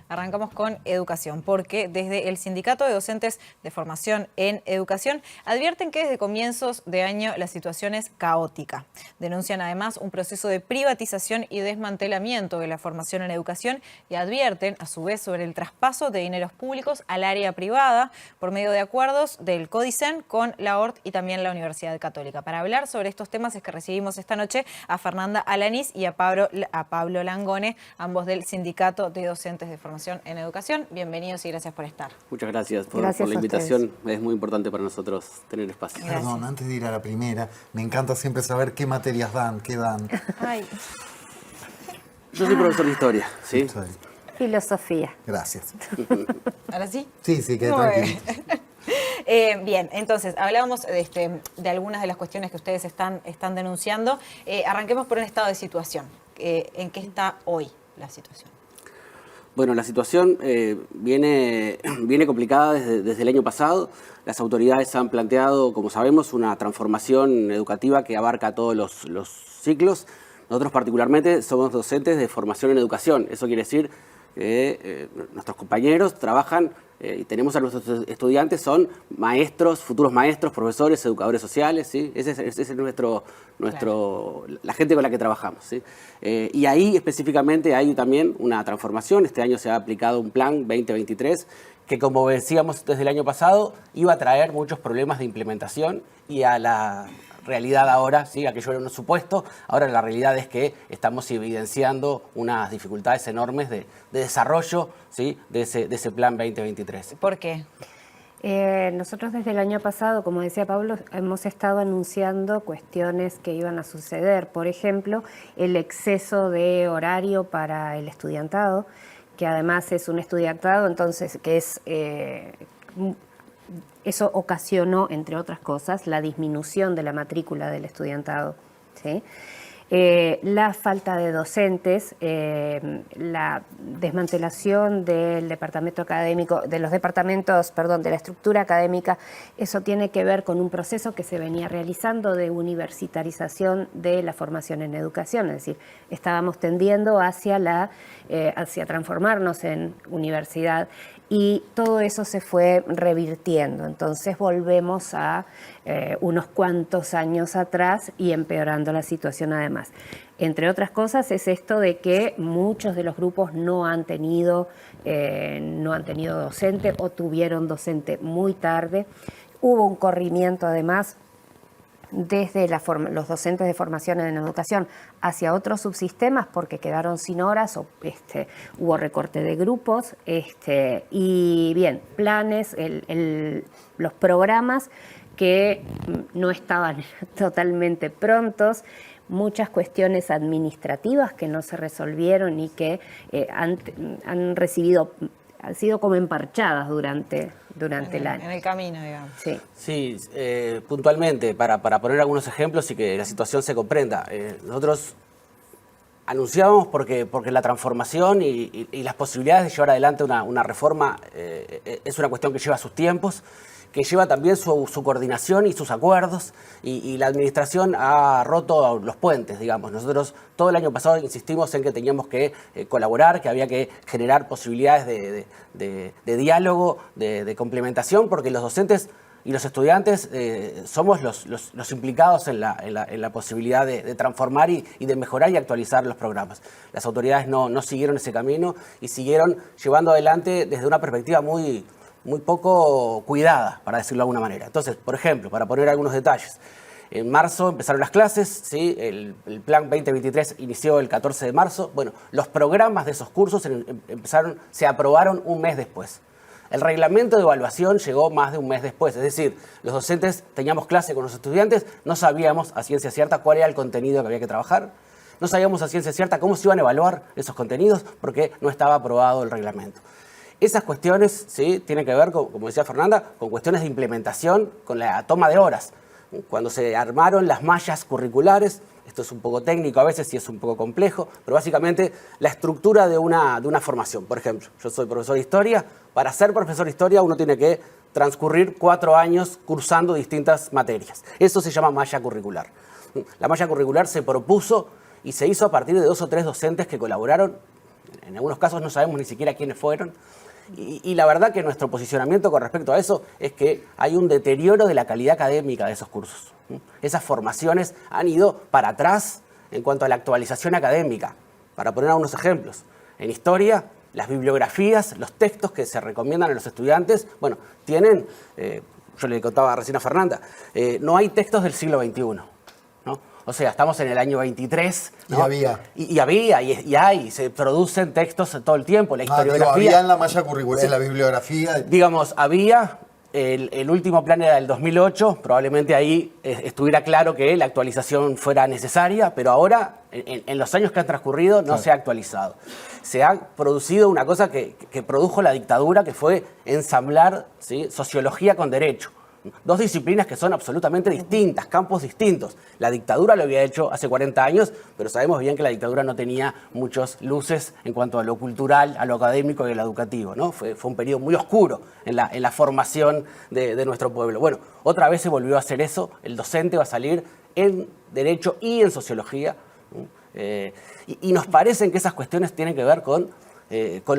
Arrancamos con educación, porque desde el Sindicato de Docentes de Formación en Educación advierten que desde comienzos de año la situación es caótica. Denuncian además un proceso de privatización y desmantelamiento de la formación en educación y advierten a su vez sobre el traspaso de dineros públicos al área privada por medio de acuerdos del CODICEN con la ORT y también la Universidad Católica. Para hablar sobre estos temas es que recibimos esta noche a Fernanda Alanís y a Pablo Langone, ambos del Sindicato de Docentes de Formación en Educación. Bienvenidos y gracias por estar. Muchas gracias por la invitación. Es muy importante para nosotros tener espacio. Gracias. Perdón, antes de ir a la primera, me encanta siempre saber qué materias dan, qué dan. Ay. Yo soy profesor de historia, ¿sí? Filosofía. Gracias. ¿Ahora sí? Sí, quedé tranquilo. Bien, entonces, hablábamos de algunas de las cuestiones que ustedes están denunciando. Arranquemos por un estado de situación. ¿En qué está hoy la situación? Bueno, la situación viene complicada desde el año pasado. Las autoridades han planteado, como sabemos, una transformación educativa que abarca todos los ciclos. Nosotros particularmente somos docentes de formación en educación. Eso quiere decir que nuestros compañeros trabajan y tenemos a nuestros estudiantes, son maestros, futuros maestros, profesores, educadores sociales, ¿sí? Ese es la gente con la que trabajamos, ¿sí? Y ahí específicamente hay también una transformación. Este año se ha aplicado un plan 2023 que, como decíamos desde el año pasado, iba a traer muchos problemas de implementación y a la realidad ahora, ¿sí? Aquello era un supuesto, ahora la realidad es que estamos evidenciando unas dificultades enormes de desarrollo, ¿sí? de ese plan 2023. ¿Por qué? Nosotros desde el año pasado, como decía Pablo, hemos estado anunciando cuestiones que iban a suceder. Por ejemplo, el exceso de horario para el estudiantado, que además es un estudiantado, entonces que es... Eso ocasionó, entre otras cosas, la disminución de la matrícula del estudiantado, ¿sí? La falta de docentes, la desmantelación del departamento académico, de los departamentos, perdón, de la estructura académica, eso tiene que ver con un proceso que se venía realizando de universitarización de la formación en educación, es decir, estábamos tendiendo hacia transformarnos en universidad. Y todo eso se fue revirtiendo, entonces volvemos a unos cuantos años atrás y empeorando la situación además. Entre otras cosas es esto de que muchos de los grupos no han tenido docente o tuvieron docente muy tarde. Hubo un corrimiento además desde los docentes de formación en educación hacia otros subsistemas porque quedaron sin horas o hubo recorte de grupos y bien, planes, los programas que no estaban totalmente prontos, muchas cuestiones administrativas que no se resolvieron y que han sido como emparchadas durante el año. En el camino, digamos. Sí, puntualmente, para poner algunos ejemplos y que la situación se comprenda. Nosotros anunciábamos porque la transformación y las posibilidades de llevar adelante una reforma es una cuestión que lleva sus tiempos, que lleva también su coordinación y sus acuerdos, y la administración ha roto los puentes, digamos. Nosotros todo el año pasado insistimos en que teníamos que colaborar, que había que generar posibilidades de diálogo, de complementación, porque los docentes y los estudiantes somos los implicados en la posibilidad de transformar y de mejorar y actualizar los programas. Las autoridades no siguieron ese camino y siguieron llevando adelante desde una perspectiva muy poco cuidada, para decirlo de alguna manera. Entonces, por ejemplo, para poner algunos detalles, en marzo empezaron las clases, ¿sí? El plan 2023 inició el 14 de marzo. Bueno, los programas de esos cursos se aprobaron un mes después. El reglamento de evaluación llegó más de un mes después, es decir, los docentes teníamos clase con los estudiantes, no sabíamos a ciencia cierta cuál era el contenido que había que trabajar, no sabíamos a ciencia cierta cómo se iban a evaluar esos contenidos porque no estaba aprobado el reglamento. Esas cuestiones, ¿sí? Tienen que ver, como decía Fernanda, con cuestiones de implementación, con la toma de horas. Cuando se armaron las mallas curriculares, esto es un poco técnico a veces y es un poco complejo, pero básicamente la estructura de una formación. Por ejemplo, yo soy profesor de historia. Para ser profesor de historia uno tiene que transcurrir 4 años cursando distintas materias. Eso se llama malla curricular. La malla curricular se propuso y se hizo a partir de 2 o 3 docentes que colaboraron en algunos casos no sabemos ni siquiera quiénes fueron. Y la verdad que nuestro posicionamiento con respecto a eso es que hay un deterioro de la calidad académica de esos cursos. Esas formaciones han ido para atrás en cuanto a la actualización académica. Para poner algunos ejemplos, en historia, las bibliografías, los textos que se recomiendan a los estudiantes, bueno, tienen, yo le contaba recién a Fernanda, no hay textos del siglo XXI, ¿no? O sea, estamos en el año 23. ¿no? Y había. Y había, y hay, se producen textos todo el tiempo. La historiografía. Había en la malla curricular, en la bibliografía. Digamos, había. El último plan era del 2008, probablemente ahí estuviera claro que la actualización fuera necesaria, pero ahora, en los años que han transcurrido, no se ha actualizado. Se ha producido una cosa que produjo la dictadura, que fue ensamblar, ¿sí?, sociología con derecho. Dos disciplinas que son absolutamente distintas, campos distintos. La dictadura lo había hecho hace 40 años, pero sabemos bien que la dictadura no tenía muchas luces en cuanto a lo cultural, a lo académico y a lo educativo, ¿no? Fue un periodo muy oscuro en la formación de nuestro pueblo. Bueno, otra vez se volvió a hacer eso. El docente va a salir en Derecho y en Sociología. Y nos parecen que esas cuestiones tienen que ver con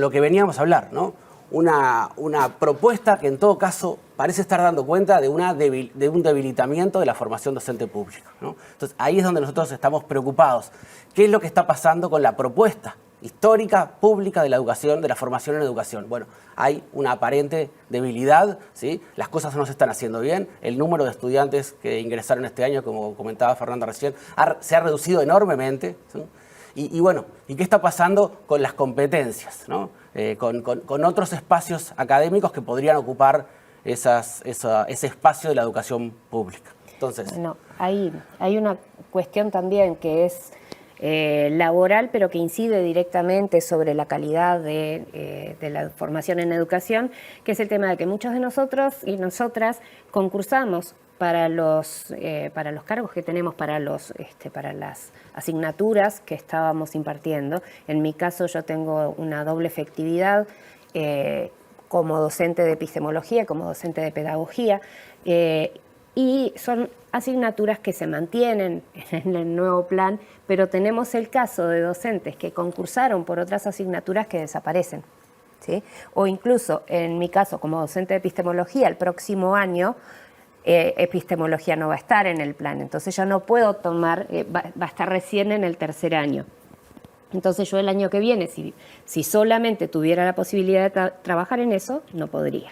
lo que veníamos a hablar, ¿no? Una propuesta que en todo caso parece estar dando cuenta de un debilitamiento de la formación docente pública, ¿no? Entonces ahí es donde nosotros estamos preocupados. ¿Qué es lo que está pasando con la propuesta histórica pública de la educación, de la formación en educación? Bueno, hay una aparente debilidad, ¿sí? Las cosas no se están haciendo bien. El número de estudiantes que ingresaron este año, como comentaba Fernanda recién, se ha reducido enormemente, ¿sí? Y bueno, ¿y qué está pasando con las competencias, ¿no? Con otros espacios académicos que podrían ocupar ese espacio de la educación pública? Entonces, bueno, hay una cuestión también que es laboral, pero que incide directamente sobre la calidad de la formación en educación, que es el tema de que muchos de nosotros y nosotras concursamos para los cargos que tenemos, para las asignaturas que estábamos impartiendo. En mi caso yo tengo una doble efectividad como docente de epistemología, como docente de pedagogía, y son asignaturas que se mantienen en el nuevo plan, pero tenemos el caso de docentes que concursaron por otras asignaturas que desaparecen, ¿sí? O incluso, en mi caso, como docente de epistemología, el próximo año epistemología no va a estar en el plan, entonces yo no puedo tomar, va a estar recién en el tercer año. Entonces yo el año que viene, si solamente tuviera la posibilidad de trabajar en eso, no podría.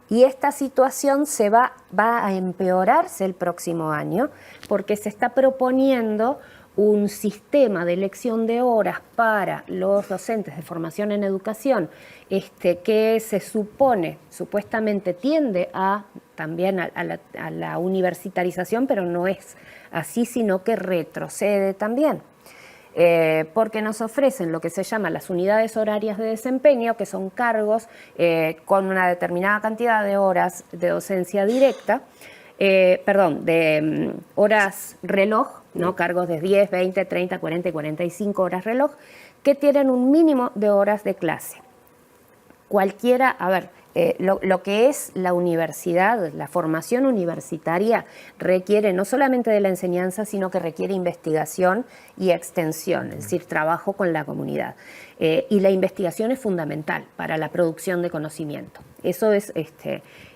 Y esta situación va a empeorarse el próximo año porque se está proponiendo un sistema de elección de horas para los docentes de formación en educación que se supuestamente tiende también a la universitarización, pero no es así, sino que retrocede también. Porque nos ofrecen lo que se llama las unidades horarias de desempeño, que son cargos con una determinada cantidad de horas de docencia directa, de horas reloj, ¿no? Cargos de 10, 20, 30, 40 y 45 horas reloj, que tienen un mínimo de horas de clase. Cualquiera, lo que es la universidad, la formación universitaria, requiere no solamente de la enseñanza, sino que requiere investigación y extensión, es decir, trabajo con la comunidad. Y la investigación es fundamental para la producción de conocimiento. Eso es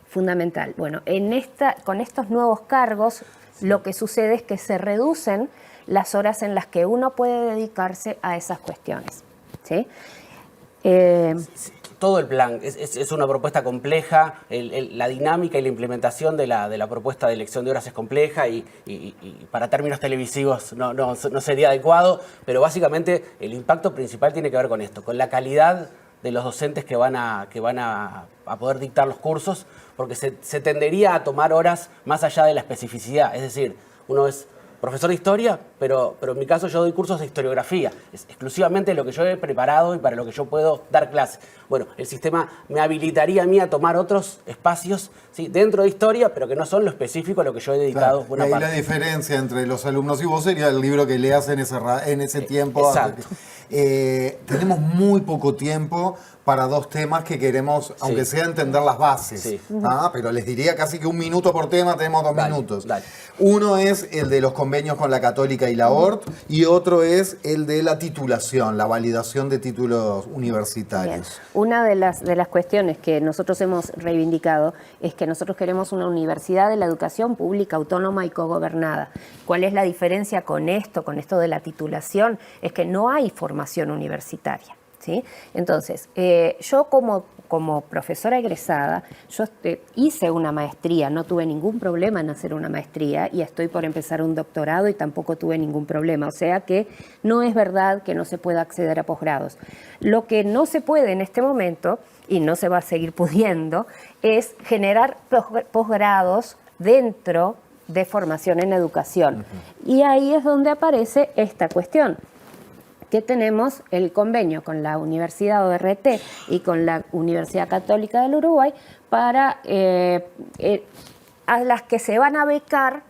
fundamental. Bueno, con estos nuevos cargos, lo que sucede es que se reducen las horas en las que uno puede dedicarse a esas cuestiones, ¿sí? Todo el plan es una propuesta compleja, la dinámica y la implementación de la propuesta de elección de horas es compleja y para términos televisivos no sería adecuado, pero básicamente el impacto principal tiene que ver con esto, con la calidad de los docentes que van a poder dictar los cursos, porque se tendería a tomar horas más allá de la especificidad, es decir, uno es profesor de historia, pero en mi caso yo doy cursos de historiografía. Es exclusivamente lo que yo he preparado y para lo que yo puedo dar clase. Bueno, el sistema me habilitaría a mí a tomar otros espacios, ¿sí?, dentro de historia, pero que no son lo específico a lo que yo he dedicado buena parte. La diferencia entre los alumnos y vos sería el libro que leas en ese tiempo. Exacto. Tenemos muy poco tiempo para dos temas que queremos, aunque sea entender las bases. Sí. Pero les diría casi que 1 minuto por tema, tenemos 2 minutos. Dale. Uno es el de los convenios con la Católica y y la ORT, y otro es el de la titulación, la validación de títulos universitarios. Bien. Una de las cuestiones que nosotros hemos reivindicado es que nosotros queremos una universidad de la educación pública, autónoma y cogobernada. ¿Cuál es la diferencia con esto de la titulación? Es que no hay formación universitaria, ¿sí? Entonces, yo como profesora egresada, yo hice una maestría, no tuve ningún problema en hacer una maestría y estoy por empezar un doctorado y tampoco tuve ningún problema. O sea que no es verdad que no se pueda acceder a posgrados. Lo que no se puede en este momento, y no se va a seguir pudiendo, es generar posgrados dentro de formación en educación. Y ahí es donde aparece esta cuestión, que tenemos el convenio con la Universidad ORT y con la Universidad Católica del Uruguay para a las que se van a becar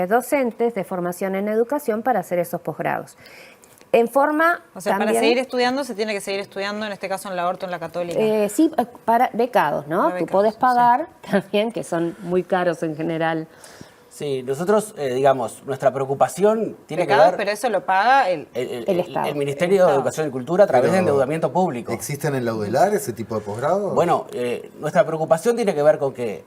docentes de formación en educación para hacer esos posgrados. En forma O sea, también, para seguir estudiando se tiene que seguir estudiando, en este caso en la ORT o en la Católica. sí, para becados, ¿no? Para Tú becados, podés pagar también, que son muy caros en general. Sí, nosotros, digamos, nuestra preocupación tiene Becados, que ver pero eso lo paga el Estado. el Ministerio de Educación y Cultura a través de Pero, endeudamiento público. ¿existen en la UDELAR ese tipo de posgrados? Bueno, nuestra preocupación tiene que ver con que,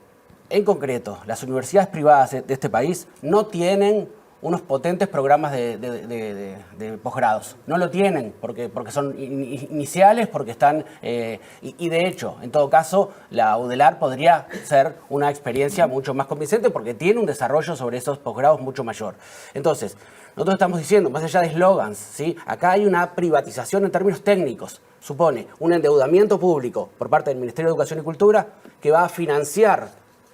en concreto, las universidades privadas de este país no tienen unos potentes programas de posgrados. No lo tienen porque son iniciales, porque están... y de hecho, en todo caso, la UDELAR podría ser una experiencia mucho más convincente porque tiene un desarrollo sobre esos posgrados mucho mayor. Entonces, nosotros estamos diciendo, más allá de eslogans, ¿sí? Acá hay una privatización en términos técnicos. Supone un endeudamiento público por parte del Ministerio de Educación y Cultura que va a financiar,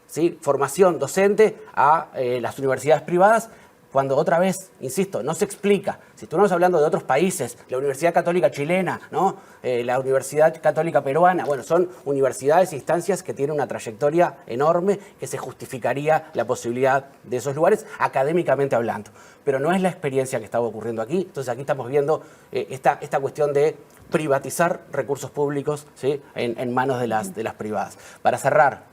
¿sí?, formación docente a las universidades privadas, cuando otra vez, insisto, no se explica. Si estamos hablando de otros países, la Universidad Católica Chilena, ¿no? La Universidad Católica Peruana, bueno, son universidades e instancias que tienen una trayectoria enorme que se justificaría la posibilidad de esos lugares académicamente hablando. Pero no es la experiencia que estaba ocurriendo aquí. Entonces aquí estamos viendo esta cuestión de privatizar recursos públicos, ¿sí?, en manos de las privadas. Para cerrar,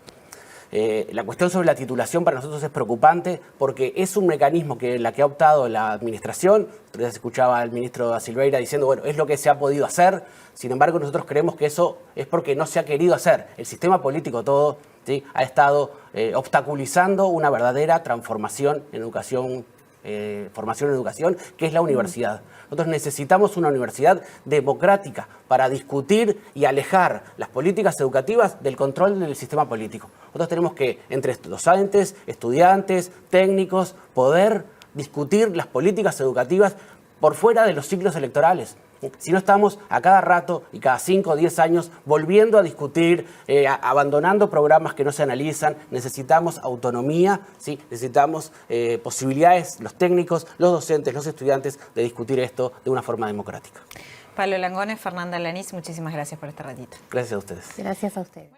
la cuestión sobre la titulación para nosotros es preocupante porque es un mecanismo que la que ha optado la administración. Entonces escuchaba al ministro da Silveira diciendo, bueno, es lo que se ha podido hacer. Sin embargo, nosotros creemos que eso es porque no se ha querido hacer. El sistema político todo, ¿sí?, ha estado obstaculizando una verdadera transformación en educación, formación en educación, que es la universidad. Nosotros necesitamos una universidad democrática para discutir y alejar las políticas educativas del control del sistema político. Nosotros tenemos que, entre docentes, estudiantes, técnicos, poder discutir las políticas educativas por fuera de los ciclos electorales. Si no estamos a cada rato y cada 5 o 10 años volviendo a discutir, abandonando programas que no se analizan, necesitamos autonomía, ¿sí?, necesitamos posibilidades, los técnicos, los docentes, los estudiantes, de discutir esto de una forma democrática. Pablo Langones, Fernanda Lanís, muchísimas gracias por este ratito. Gracias a ustedes. Gracias a ustedes.